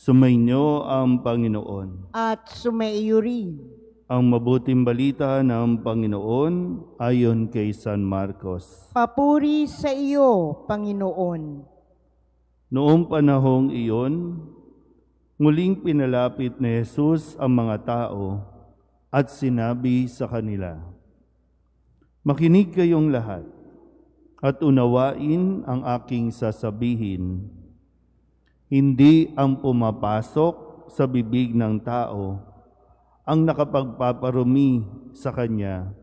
Sumainyo ang Panginoon. At sumaiyo rin. Ang mabuting balita ng Panginoon ayon kay San Marcos. Papuri sa iyo, Panginoon. Noong panahong iyon, muling pinalapit ni Jesus ang mga tao at sinabi sa kanila, "Makinig kayong lahat at unawain ang aking sasabihin. Hindi ang pumapasok sa bibig ng tao ang nakapagpaparumi sa kanya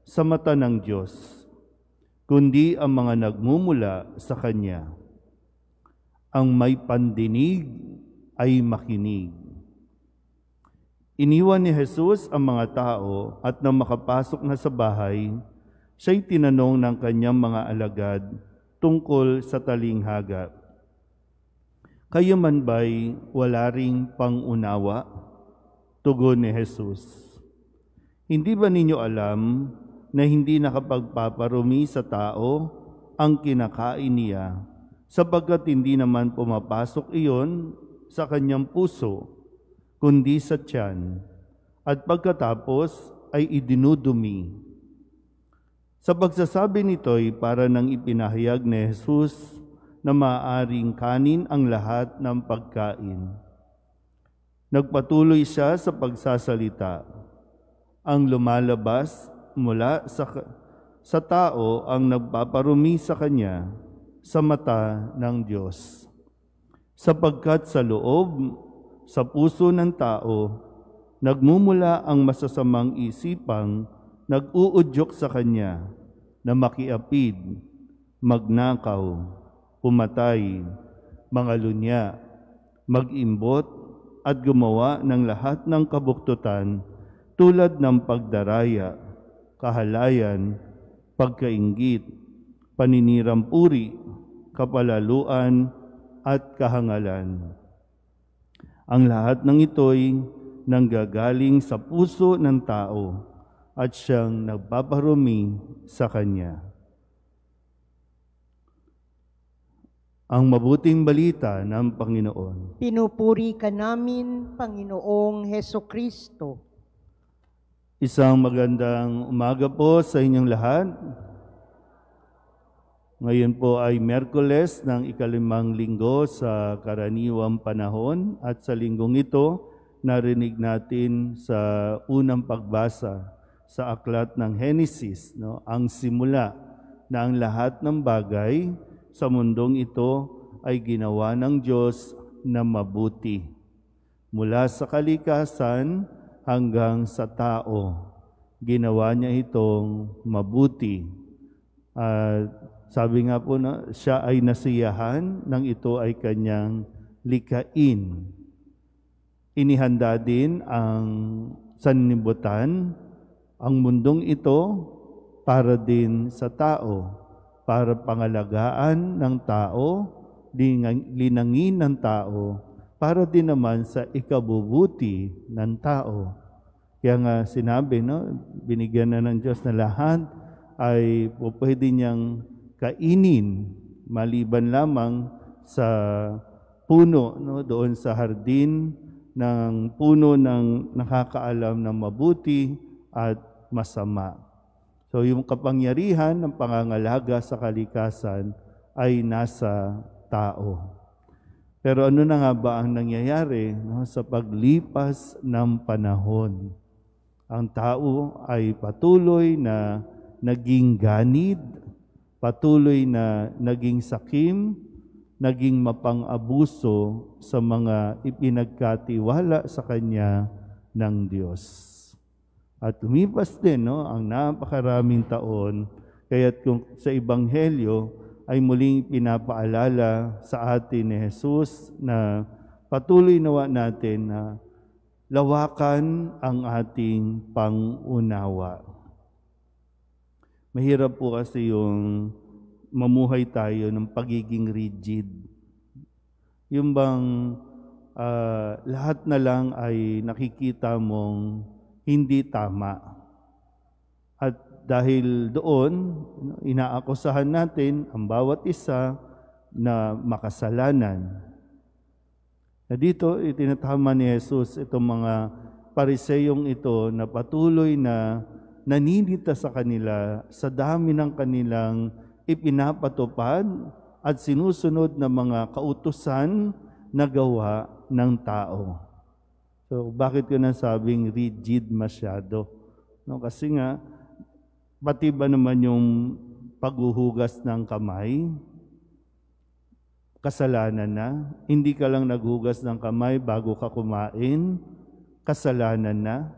sa mata ng Diyos, kundi ang mga nagmumula sa kanya. Ang may pandinig ay makinig." Iniwan ni Jesus ang mga tao at nang makapasok na sa bahay, siya'y tinanong ng kanyang mga alagad tungkol sa talinghaga. "Kayo man ba'y wala ring pangunawa?" Tugon ni Jesus. "Hindi ba ninyo alam na hindi nakapagpaparumi sa tao ang kinakain niya, sapagkat hindi naman pumapasok iyon sa kanyang puso, kundi sa tiyan, at pagkatapos ay idinudumi?" Sa pagsasabi nito'y para nang ipinahayag ni Jesus na maaaring kanin ang lahat ng pagkain. Nagpatuloy siya sa pagsasalita. Ang lumalabas mula sa tao ang nagpaparumi sa kanya sa mata ng Diyos. Sapagkat sa loob, sa puso ng tao, nagmumula ang masasamang isipang nag-uudyok sa kanya na makiapid, magnakaw, pumatay, mangalunya, mag-imbot, at gumawa ng lahat ng kabuktutan tulad ng pagdaraya, kahalayan, pagkainggit, paninirampuri, kapalaluan, at kahangalan. Ang lahat ng ito'y nanggagaling sa puso ng tao at siyang nagpaparumi sa kanya. Ang mabuting balita ng Panginoon. Pinupuri ka namin, Panginoong Hesukristo. Isang magandang umaga po sa inyong lahat. Ngayon po ay Miyerkules ng ika-5 linggo sa karaniwang panahon, at sa linggong ito, narinig natin sa unang pagbasa sa aklat ng Henesis, ang simula na ang lahat ng bagay sa mundong ito ay ginawa ng Diyos na mabuti. Mula sa kalikasan hanggang sa tao, ginawa niya itong mabuti. At sabi nga po na siya ay nasiyahan nang ito ay kanyang likain. Inihanda din ang sanlibutan, ang mundong ito, para din sa tao, para pangalagaan ng tao, linangin ng tao, para din naman sa ikabubuti ng tao. Kaya nga sinabi, binigyan na ng Diyos na lahat ay pwede niyang kainin, maliban lamang sa puno, doon sa hardin ng puno ng nakakaalam ng mabuti at masama. So yung kapangyarihan ng pangangalaga sa kalikasan ay nasa tao. Pero ano na nga ba ang nangyayari sa paglipas ng panahon? Ang tao ay patuloy na naging ganid, patuloy na naging sakim, naging mapang-abuso sa mga ipinagkatiwala sa kanya ng Diyos. At lumipas din ang napakaraming taon, kaya't kung sa Ebanghelyo ay muling pinapaalala sa atin ni Jesus na patuloy nawa natin na lawakan ang ating pangunawa. Mahirap po kasi yung mamuhay tayo ng pagiging rigid. Yung bang lahat na lang ay nakikita mong hindi tama. At dahil doon, inaakusahan natin ang bawat isa na makasalanan. Na dito, itinatama ni Jesus itong mga pariseyong ito na patuloy na naninita sa kanila sa dami ng kanilang ipinapatupad at sinusunod na mga kautusan na gawa ng tao. So, bakit ko nasabing rigid masyado? No, kasi nga, pati ba naman yung paghuhugas ng kamay, kasalanan na? Hindi ka lang naghugas ng kamay bago ka kumain, kasalanan na?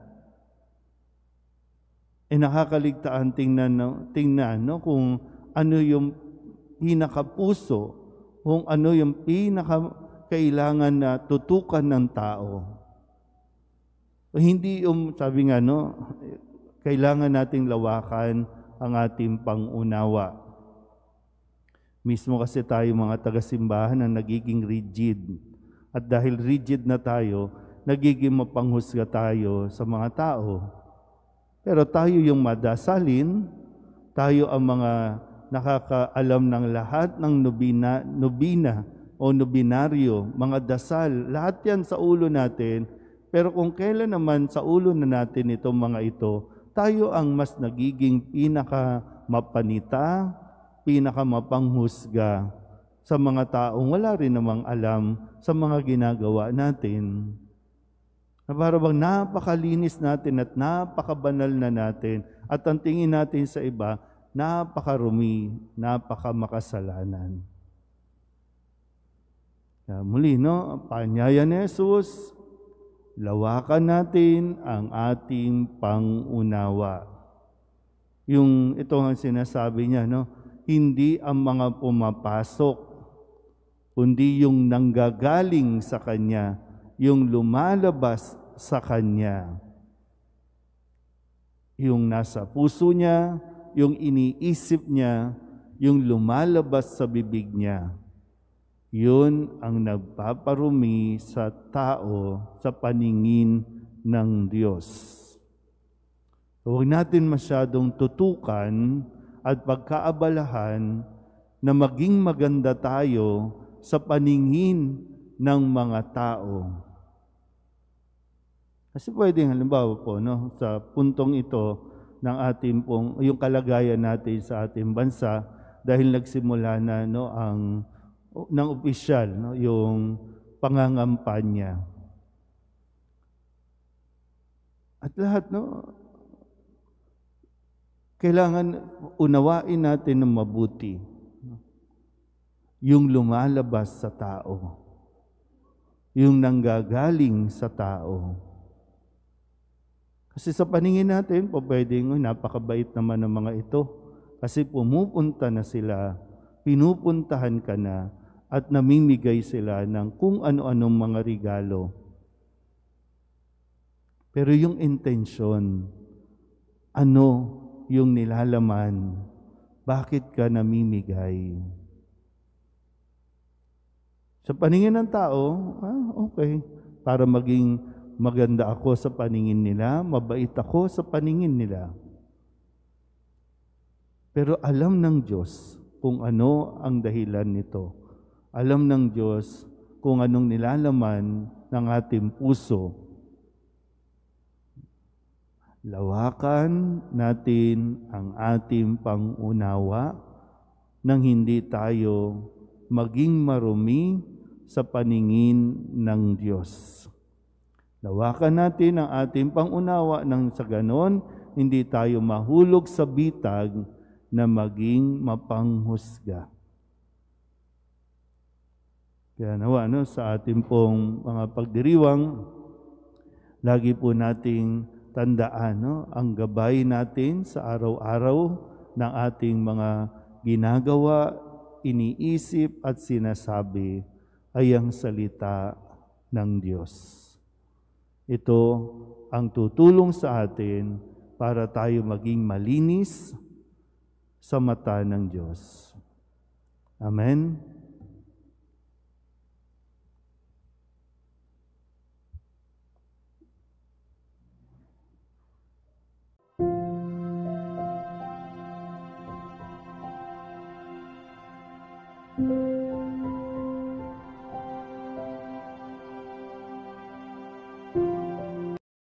Nakakaligtaan tingnan no, kung ano yung pinakapuso, kung ano yung pinakakailangan na tutukan ng tao. Hindi sabi nga, no, kailangan nating lawakan ang ating pangunawa. Mismo kasi tayo mga taga-simbahan na nagiging rigid. At dahil rigid na tayo, nagiging mapanghusga tayo sa mga tao. Pero tayo yung madasalin, tayo ang mga nakakaalam ng lahat ng nobina o nobinaryo, mga dasal, lahat yan sa ulo natin. Pero kung kailan naman sa ulo na natin itong mga ito, tayo ang mas nagiging pinakamapanita, pinakamapanghusga sa mga taong wala rin namang alam sa mga ginagawa natin. Na para bang napakalinis natin at napakabanal na natin at ang tingin natin sa iba, napakarumi, napakamakasalanan. Muli, no, paanyaya ni Jesus, lawakan natin ang ating pangunawa. Yung ito ang sinasabi niya, no, hindi ang mga pumapasok, kundi yung nanggagaling sa Kanya, yung lumalabas sa Kanya. Yung nasa puso niya, yung iniisip niya, yung lumalabas sa bibig niya. Yun ang nagpaparumi sa tao sa paningin ng Diyos. Huwag natin masyadong tutukan at pagkaabalahan na maging maganda tayo sa paningin ng mga tao. Kasi pwedeng halimbawa po, no, sa puntong ito ng ating yung kalagayan natin sa ating bansa dahil nagsimula na, no, ng opisyal, no, yung pangangampanya. At lahat, no, kailangan unawain natin ng mabuti yung lumalabas sa tao, yung nanggagaling sa tao. Kasi sa paningin natin, pwedeng napakabait naman ng mga ito kasi pumupunta na sila, pinupuntahan ka na, at namimigay sila ng kung ano-anong mga regalo. Pero yung intensyon, ano yung nilalaman? Bakit ka namimigay? Sa paningin ng tao, okay, para maging maganda ako sa paningin nila, mabait ako sa paningin nila. Pero alam ng Diyos kung ano ang dahilan nito. Alam ng Diyos kung anong nilalaman ng ating puso. Lawakan natin ang ating pangunawa nang hindi tayo maging marumi sa paningin ng Diyos. Lawakan natin ang ating pangunawa nang sa ganon, hindi tayo mahulog sa bitag na maging mapanghusga. Kaya nawa, no, sa ating pong mga pagdiriwang, lagi po nating tandaan, no, ang gabay natin sa araw-araw ng ating mga ginagawa, iniisip at sinasabi ay ang salita ng Diyos. Ito ang tutulong sa atin para tayo maging malinis sa mata ng Diyos. Amen. Thank you.